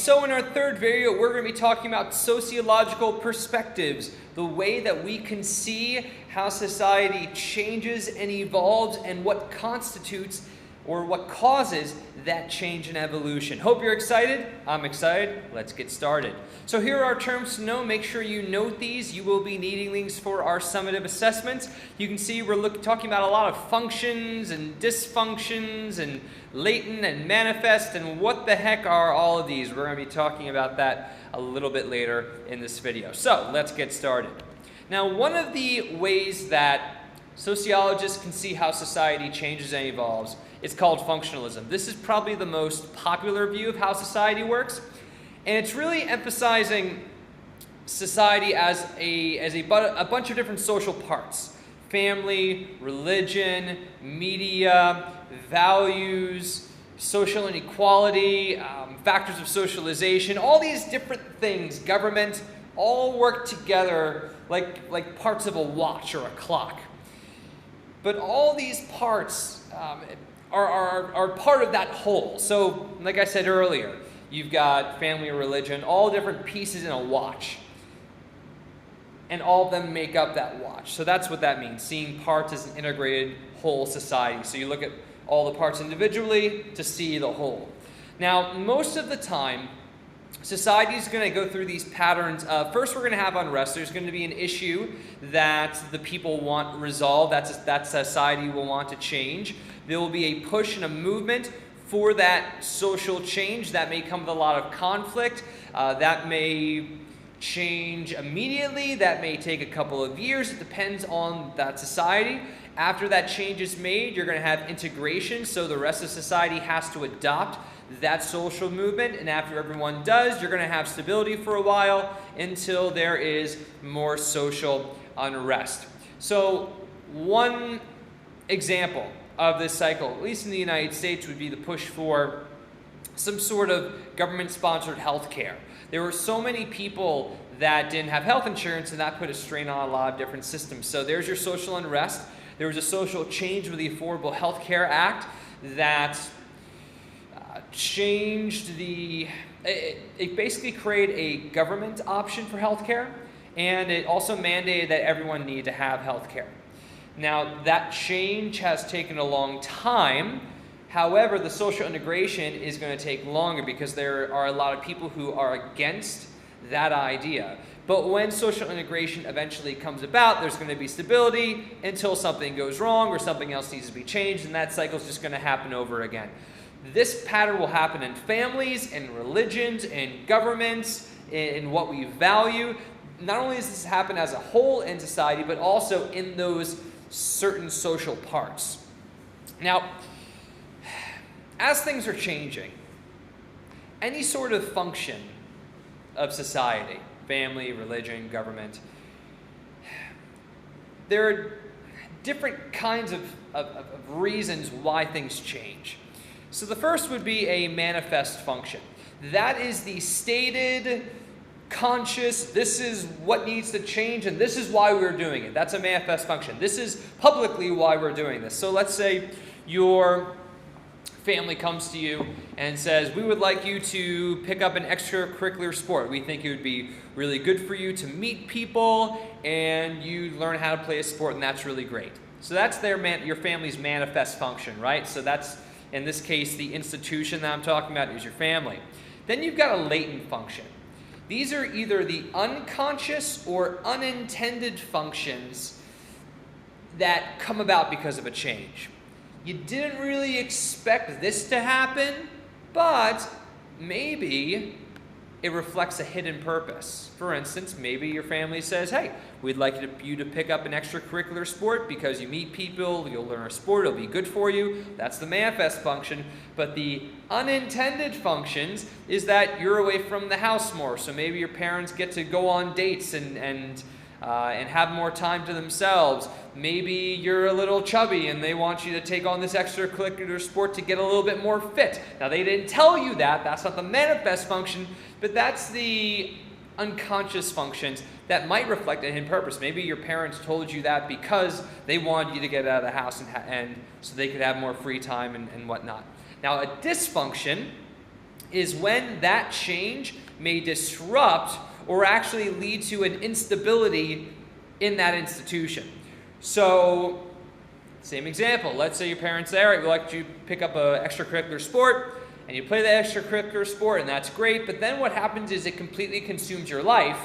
So in our third video, we're going to be talking about sociological perspectives, the way that we can see how society changes and evolves and what constitutes or what causes that change and evolution. Hope you're excited. I'm excited. Let's get started. So here are our terms to know. Make sure you note these. You will be needing these for our summative assessments. You can see we're talking about a lot of functions and dysfunctions and latent and manifest, and what the heck are all of these? We're going to be talking about that a little bit later in this video. So let's get started. Now, one of the ways that sociologists can see how society changes and evolves is called functionalism. This is probably the most popular view of how society works, and it's really emphasizing society as a bunch of different social parts: family, religion, media, values, social inequality, factors of socialization, all these different things, government, all work together like parts of a watch or a clock. But all these parts are part of that whole. So, like I said earlier, you've got family, religion, all different pieces in a watch. And all of them make up that watch. So that's what that means, seeing parts as an integrated whole society. So you look at all the parts individually to see the whole. Now, most of the time, society is going to go through these patterns. First, we're going to have unrest. There's going to be an issue that the people want resolved, that society will want to change. There will be a push and a movement for that social change. That may come with a lot of conflict. That may change immediately. That may take a couple of years. It depends on that society. After that change is made, you're going to have integration, so the rest of society has to adopt that social movement, and after everyone does, you're going to have stability for a while until there is more social unrest. So one example of this cycle, at least in the United States, would be the push for some sort of government-sponsored health care. There were so many people that didn't have health insurance, and that put a strain on a lot of different systems. So there's your social unrest. There was a social change with the Affordable Health Care Act that changed it basically created a government option for health care, and it also mandated that everyone need to have health care. Now, that change has taken a long time. However, the social integration is going to take longer because there are a lot of people who are against that idea. But when social integration eventually comes about, there's going to be stability until something goes wrong or something else needs to be changed, and that cycle is just going to happen over again. This pattern will happen in families, in religions, in governments, in what we value. Not only does this happen as a whole in society, but also in those certain social parts. Now, as things are changing, any sort of function of society, family, religion, government, there are different kinds of reasons why things change. So the first would be a manifest function. That is the stated, conscious, this is what needs to change and this is why we're doing it. That's a manifest function. This is publicly why we're doing this. So let's say your family comes to you and says, we would like you to pick up an extracurricular sport. We think it would be really good for you to meet people and you learn how to play a sport, and that's really great. So that's your family's manifest function, right? So that's, in this case, the institution that I'm talking about is your family. Then you've got a latent function. These are either the unconscious or unintended functions that come about because of a change. You didn't really expect this to happen, but maybe it reflects a hidden purpose. For instance, maybe your family says, hey, we'd like you to pick up an extracurricular sport because you meet people, you'll learn a sport, it'll be good for you. That's the manifest function. But the unintended functions is that you're away from the house more. So maybe your parents get to go on dates and have more time to themselves. Maybe you're a little chubby and they want you to take on this extracurricular sport to get a little bit more fit. Now, they didn't tell you that. That's not the manifest function, but that's the unconscious functions that might reflect a hidden purpose. Maybe your parents told you that because they wanted you to get out of the house and so they could have more free time and whatnot. Now, a dysfunction is when that change may disrupt or actually lead to an instability in that institution. So, same example. Let's say your parents say, all right, we'd like you to pick up an extracurricular sport, and you play the extracurricular sport, and that's great, but then what happens is it completely consumes your life,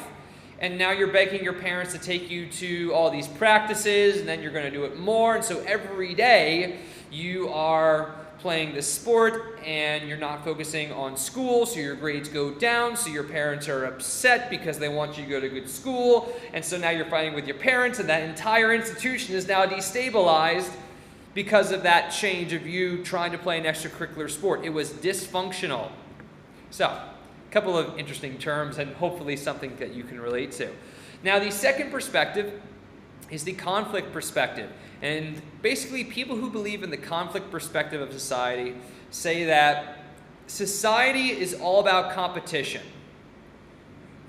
and now you're begging your parents to take you to all these practices, and then you're going to do it more, and so every day you are playing this sport, and you're not focusing on school, so your grades go down, so your parents are upset because they want you to go to good school, and so now you're fighting with your parents, and that entire institution is now destabilized because of that change of you trying to play an extracurricular sport. It was dysfunctional. So, a couple of interesting terms, and hopefully something that you can relate to. Now, the second perspective is the conflict perspective. And basically, people who believe in the conflict perspective of society say that society is all about competition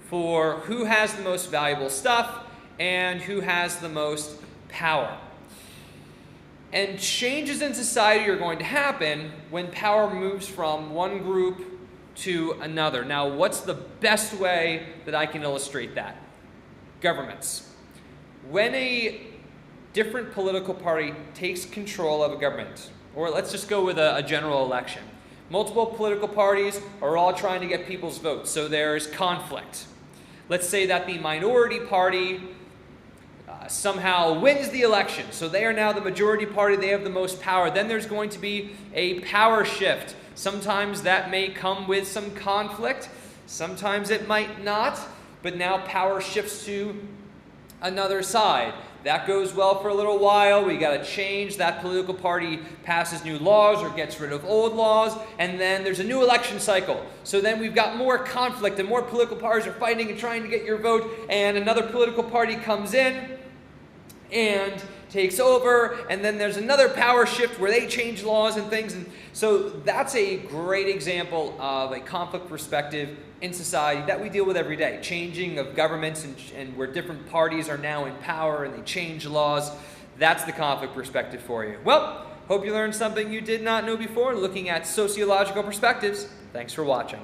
for who has the most valuable stuff and who has the most power. And changes in society are going to happen when power moves from one group to another. Now, what's the best way that I can illustrate that? Governments. When a different political party takes control of a government, or let's just go with a general election. Multiple political parties are all trying to get people's votes, so there's conflict. Let's say that the minority party somehow wins the election, so they are now the majority party, they have the most power. Then there's going to be a power shift. Sometimes that may come with some conflict, sometimes it might not, but now power shifts to another side. That goes well for a little while. We got to change. That political party passes new laws or gets rid of old laws, and then there's a new election cycle. So then we've got more conflict, and more political parties are fighting and trying to get your vote, and another political party comes in and takes over, and then there's another power shift where they change laws and things. And so that's a great example of a conflict perspective in society that we deal with every day. Changing of governments and where different parties are now in power and they change laws. That's the conflict perspective for you. Well, hope you learned something you did not know before looking at sociological perspectives. Thanks for watching.